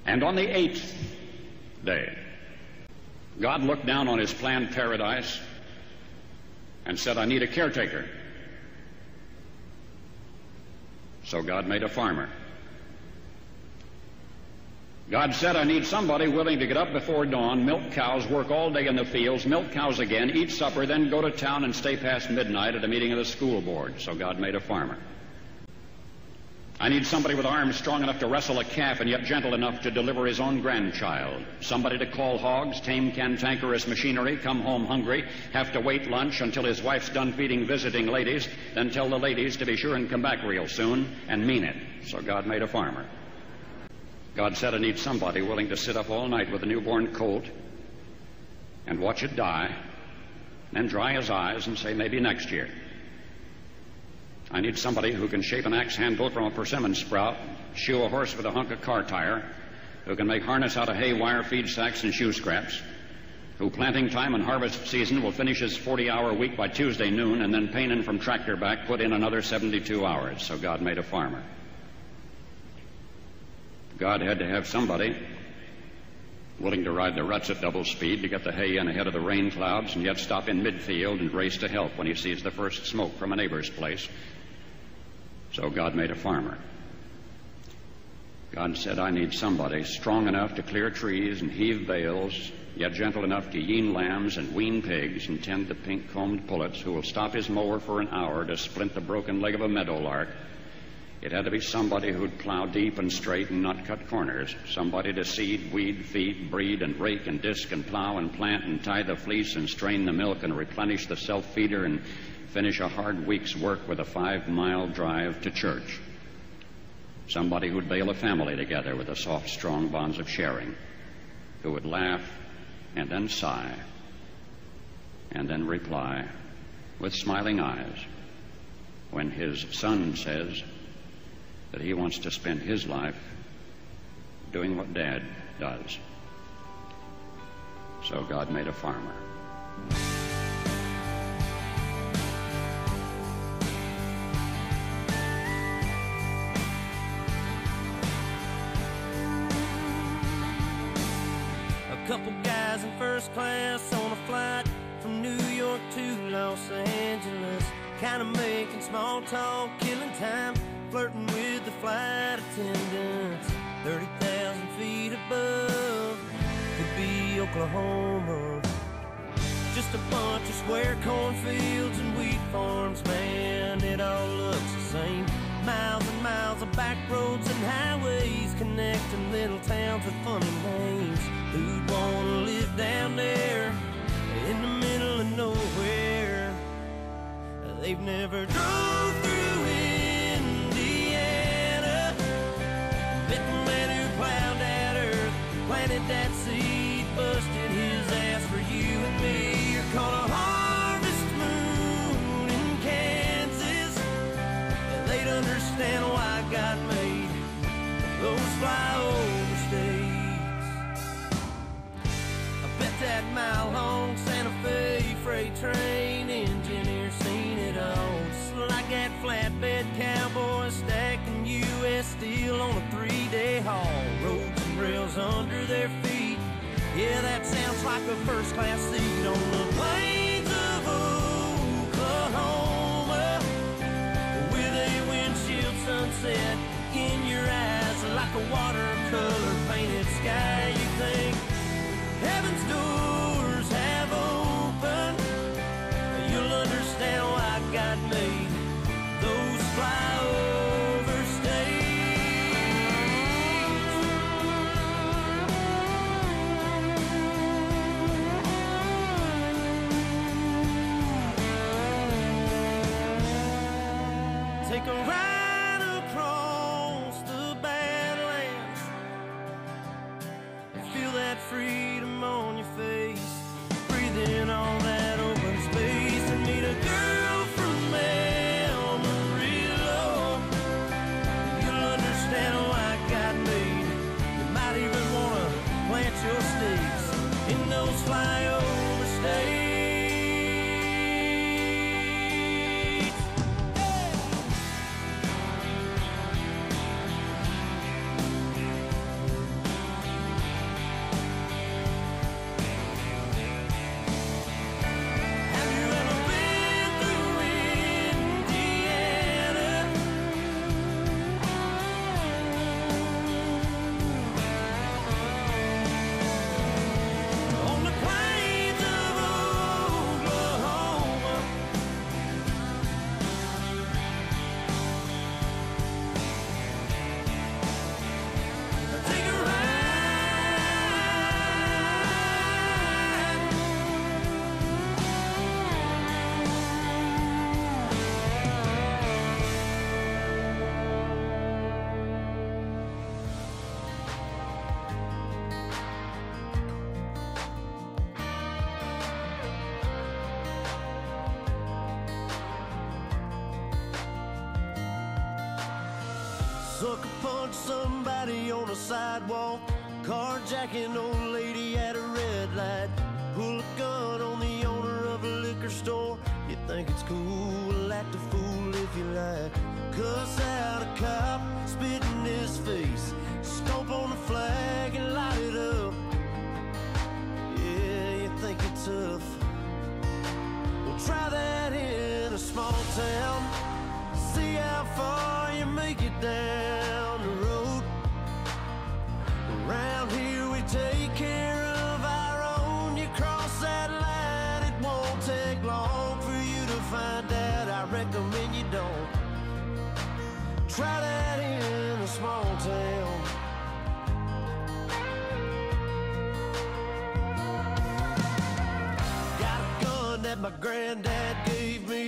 And on the 8th day, God looked down on his planned paradise and said, I need a caretaker. So God made a farmer. God said, I need somebody willing to get up before dawn, milk cows, work all day in the fields, milk cows again, eat supper, then go to town and stay past midnight at a meeting of the school board. So God made a farmer. I need somebody with arms strong enough to wrestle a calf and yet gentle enough to deliver his own grandchild. Somebody to call hogs, tame cantankerous machinery, come home hungry, have to wait lunch until his wife's done feeding visiting ladies, then tell the ladies to be sure and come back real soon and mean it. So God made a farmer. God said, I need somebody willing to sit up all night with a newborn colt and watch it die, then dry his eyes and say, maybe next year. I need somebody who can shape an axe handle from a persimmon sprout, shoe a horse with a hunk of car tire, who can make harness out of hay wire, feed sacks, and shoe scraps, who planting time and harvest season will finish his 40-hour week by Tuesday noon and then pain in from tractor back, put in another 72 hours. So God made a farmer. God had to have somebody willing to ride the ruts at double speed to get the hay in ahead of the rain clouds and yet stop in midfield and race to help when he sees the first smoke from a neighbor's place. So God made a farmer. God said, I need somebody strong enough to clear trees and heave bales, yet gentle enough to yean lambs and wean pigs and tend the pink-combed pullets, who will stop his mower for an hour to splint the broken leg of a meadowlark. It had to be somebody who'd plow deep and straight and not cut corners, somebody to seed, weed, feed, breed, and rake and disc and plow and plant and tie the fleece and strain the milk and replenish the self-feeder and finish a hard week's work with a 5-mile drive to church. Somebody who'd bail a family together with the soft, strong bonds of sharing, who would laugh and then sigh and then reply with smiling eyes when his son says that he wants to spend his life doing what Dad does. So God made a farmer. A couple guys in first class on a flight from New York to Los Angeles, kind of making small talk, killing time, flirting with the flight attendants. 30,000 feet above could be Oklahoma. Just a bunch of square cornfields and wheat farms, man, it all looks the same. Miles and miles of back roads and highways connecting little towns with funny names. Who'd want to live down there in the middle of nowhere? They've never drove through Indiana, met the man who plowed that earth, planted that seed, busted his ass for you and me. You're called a harvest moon in Kansas. They'd understand why God made those flyover states. I bet that mile-long Santa Fe freight train engineer seen it all. Just like that flatbed cowboy stacking U.S. steel on a 3-day haul. Roads and rails under their feet. Yeah, that sounds like a first-class seat on the plains of Oklahoma, with a windshield sunset in your eyes like a watercolor painted sky. You think heaven's doors have opened, you'll understand why God made those flyover states. Take a ride across the Badlands, feel that freedom on your face, breathe in all that open space, and meet a girl from Amarillo. You'll understand why God made. You might even want to plant your stakes in those flyover states. sucker punch somebody on a sidewalk, carjacking old lady at a red light, pull a gun on the owner of a liquor store. You think it's cool, act a fool if you like, cuss out a cop, spit in his face, stomp on the flag and light it up. Yeah, you think you're tough. Well, try that in a small town, see how far you make it down the road. Around here we take care of our own. You cross that line, it won't take long for you to find out. I recommend you don't. Try that in a small town. Got a gun that my granddad gave me,